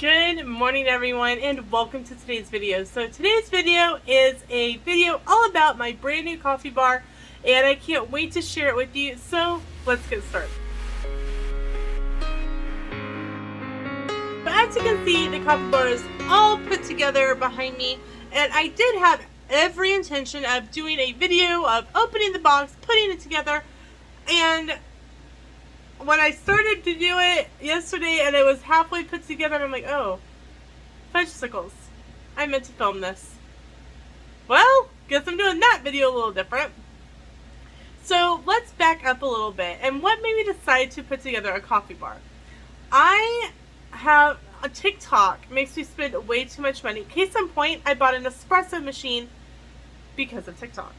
Good morning everyone and welcome to today's video. So today's video is a video all about my brand new coffee bar and I can't wait to share it with you, so let's get started. But as you can see, the coffee bar is all put together behind me, and I did have every intention of doing a video of opening the box, putting it together, and when I started to do it yesterday and it was halfway put together, I'm like, oh, fudgesicles, I meant to film this. Well, guess I'm doing that video a little different. So let's back up a little bit. And what made me decide to put together a coffee bar? I have a TikTok makes me spend way too much money. Case in point, I bought an espresso machine because of TikTok.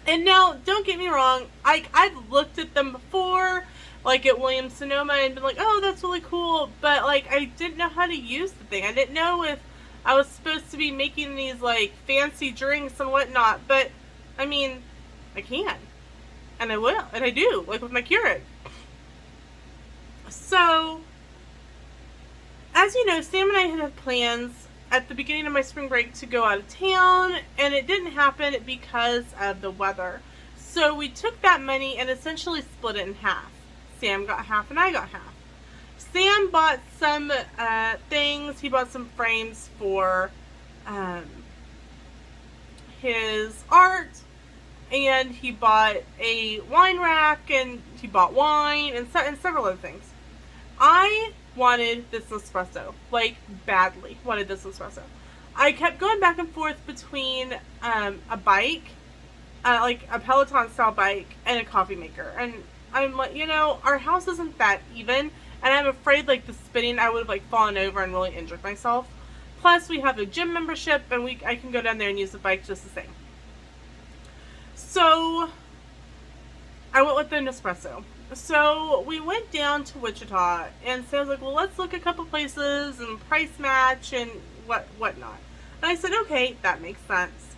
And now, don't get me wrong, I've looked at them before, like at Williams-Sonoma, and been like, oh, that's really cool, but like, I didn't know how to use the thing. I didn't know if I was supposed to be making these like fancy drinks and whatnot, but I mean, I can, and I will, and I do, like with my Keurig. So, as you know, Sam and I had plans at the beginning of my spring break to go out of town, and it didn't happen because of the weather. So we took that money and essentially split it in half. Sam got half and I got half. Sam bought some things. He bought some frames for his art, and he bought a wine rack, and he bought wine and several other things. I wanted this espresso, like badly wanted this espresso. I kept going back and forth between a bike, like a Peloton style bike, and a coffee maker. And I'm like, you know, our house isn't that even, and I'm afraid like the spinning, I would have like fallen over and really injured myself. Plus we have a gym membership, and I can go down there and use the bike just the same. So I went with the Nespresso. So we went down to Wichita, and Sam's like, well, let's look a couple places and price match and whatnot. And I said, okay, that makes sense.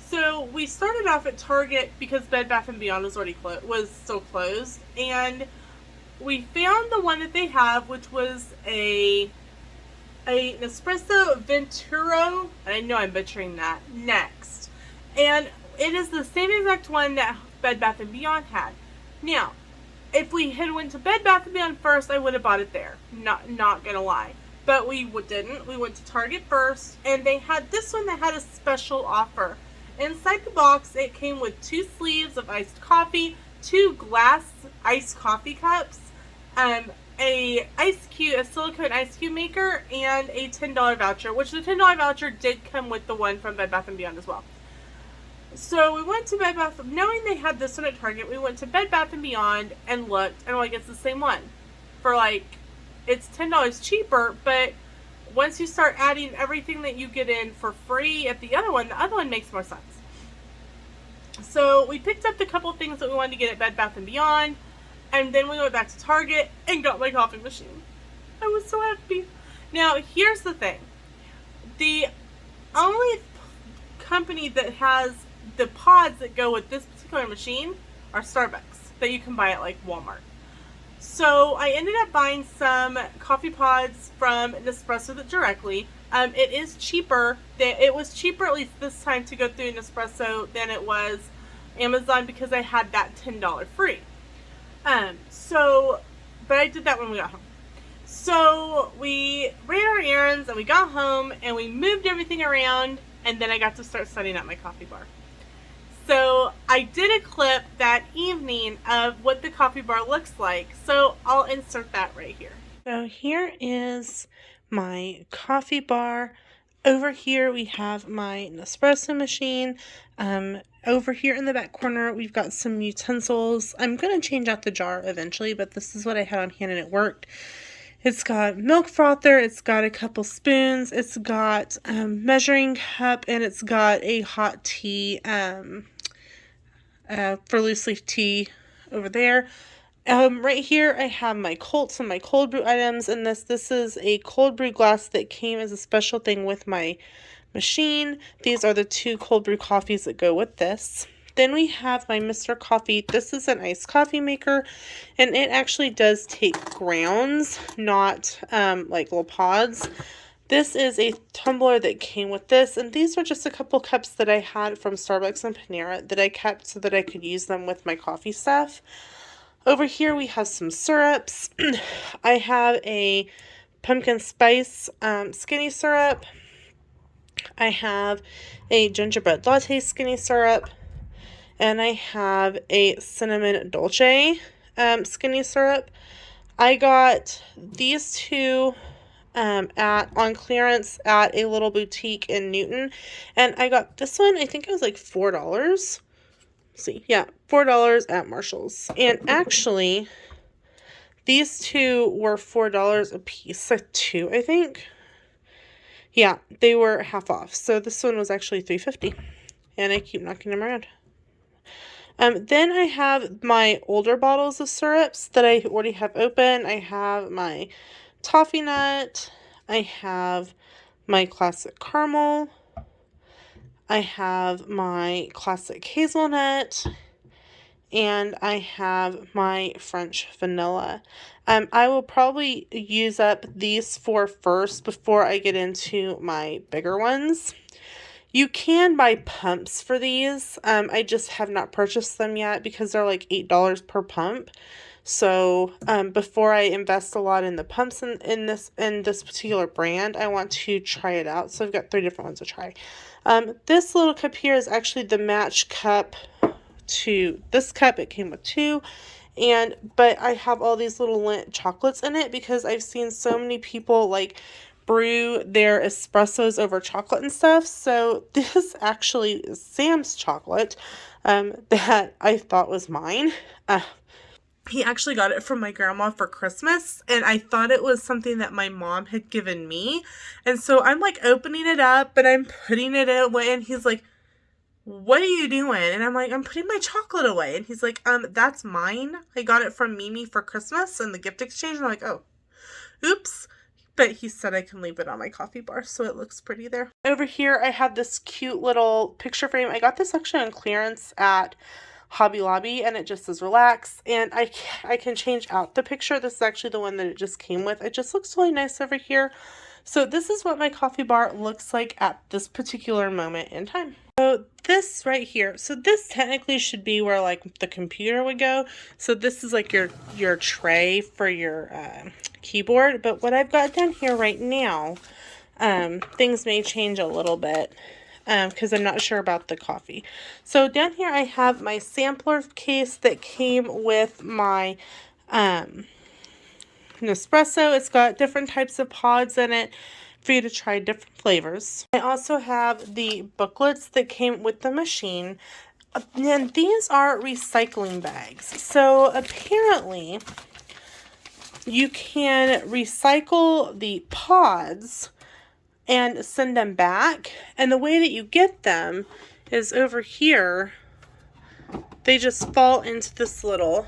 So we started off at Target because Bed Bath & Beyond was still closed, and we found the one that they have, which was a Nespresso Venturo, and I know I'm butchering that, Next. And it is the same exact one that Bed Bath & Beyond had. Now, if we had went to Bed Bath & Beyond first, I would have bought it there. Not gonna lie. But we didn't. We went to Target first, and they had this one that had a special offer. Inside the box, it came with 2 sleeves of iced coffee, 2 glass iced coffee cups, a silicone ice cube maker, and a $10 voucher, which the $10 voucher did come with the one from Bed Bath & Beyond as well. So we went to Bed Bath, knowing they had this one at Target, we went to Bed Bath & Beyond and looked, and like, it's the same one. For like, it's $10 cheaper, but once you start adding everything that you get in for free at the other one makes more sense. So we picked up the couple things that we wanted to get at Bed Bath & Beyond, and then we went back to Target and got my coffee machine. I was so happy. Now, here's the thing. The only company that has the pods that go with this particular machine are Starbucks that you can buy at like Walmart. So I ended up buying some coffee pods from Nespresso directly. It is cheaper. It was cheaper at least this time to go through Nespresso than it was Amazon because I had that $10 free. But I did that when we got home. So we ran our errands and we got home and we moved everything around, and then I got to start setting up my coffee bar. So I did a clip that evening of what the coffee bar looks like. So I'll insert that right here. So here is my coffee bar. Over here we have my Nespresso machine. Over here in the back corner we've got some utensils. I'm going to change out the jar eventually, but this is what I had on hand and it worked. It's got milk frother, it's got a couple spoons, it's got measuring cup, and it's got a hot tea for loose leaf tea over there. Right here I have my some of my cold brew items, and this is a cold brew glass that came as a special thing with my machine. These are the 2 cold brew coffees that go with this. Then we have my Mr. Coffee. This is an iced coffee maker, and it actually does take grounds, not like little pods. This is a tumbler that came with this, and these are just a couple cups that I had from Starbucks and Panera that I kept so that I could use them with my coffee stuff. Over here we have some syrups. I have a pumpkin spice skinny syrup. I have a gingerbread latte skinny syrup. And I have a cinnamon dolce skinny syrup. I got these two on clearance at a little boutique in Newton. And I got this one, I think it was like $4. Let's see, yeah, $4 at Marshall's. And actually, these two were $4 a piece, two, I think. Yeah, they were half off. So this one was actually $3.50. And I keep knocking them around. Then I have my older bottles of syrups that I already have open. I have my toffee nut. I have my classic caramel. I have my classic hazelnut. And I have my French vanilla. I will probably use up these four first before I get into my bigger ones. You can buy pumps for these. I just have not purchased them yet because they're like $8 per pump. So before I invest a lot in the pumps in this particular brand, I want to try it out. So I've got 3 different ones to try. This little cup here is actually the match cup to this cup. It came with 2. But I have all these little Lindt chocolates in it because I've seen so many people like brew their espressos over chocolate and stuff. So this actually is Sam's chocolate that I thought was mine. He actually got it from my grandma for Christmas, and I thought it was something that my mom had given me. And so I'm like opening it up and I'm putting it away, and he's like, "What are you doing?" And I'm like, "I'm putting my chocolate away." And he's like, "That's mine. I got it from Mimi for Christmas and the gift exchange." And I'm like, "Oh, oops." But he said I can leave it on my coffee bar, so it looks pretty there. Over here, I have this cute little picture frame. I got this actually on clearance at Hobby Lobby, and it just says relax. And I can change out the picture. This is actually the one that it just came with. It just looks really nice over here. So this is what my coffee bar looks like at this particular moment in time. So this right here, so this technically should be where like the computer would go. So this is like your tray for your keyboard. But what I've got down here right now, things may change a little bit because I'm not sure about the coffee. So down here I have my sampler case that came with my Nespresso. It's got different types of pods in it for you to try different flavors. I also have the booklets that came with the machine, and these are recycling bags. So apparently you can recycle the pods and send them back, and the way that you get them is over here. They just fall into this little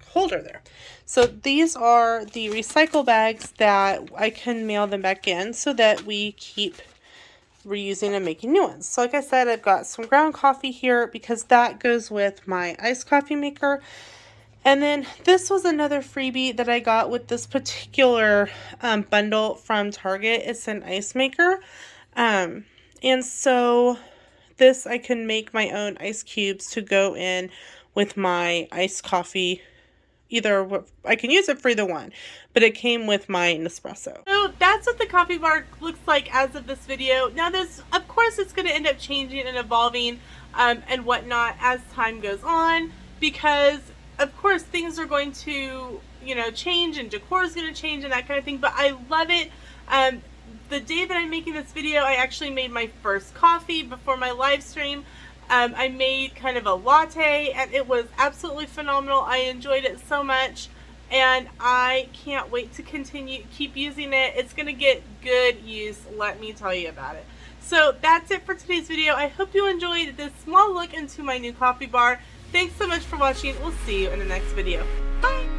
holder there. So these are the recycle bags that I can mail them back in so that we keep reusing and making new ones. So like I said, I've got some ground coffee here because that goes with my iced coffee maker. And then this was another freebie that I got with this particular bundle from Target. It's an ice maker. And so this, I can make my own ice cubes to go in with my iced coffee. Either I can use it for either one, but it came with my Nespresso. So that's what the coffee bar looks like as of this video. Now this, of course, it's going to end up changing and evolving and whatnot as time goes on, because of course things are going to, you know, change and decor is going to change and that kind of thing. But I love it. The day that I'm making this video, I actually made my first coffee before my live stream. I made kind of a latte, and it was absolutely phenomenal. I enjoyed it so much, and I can't wait to keep using it. It's going to get good use, let me tell you about it. So that's it for today's video. I hope you enjoyed this small look into my new coffee bar. Thanks so much for watching. We'll see you in the next video. Bye!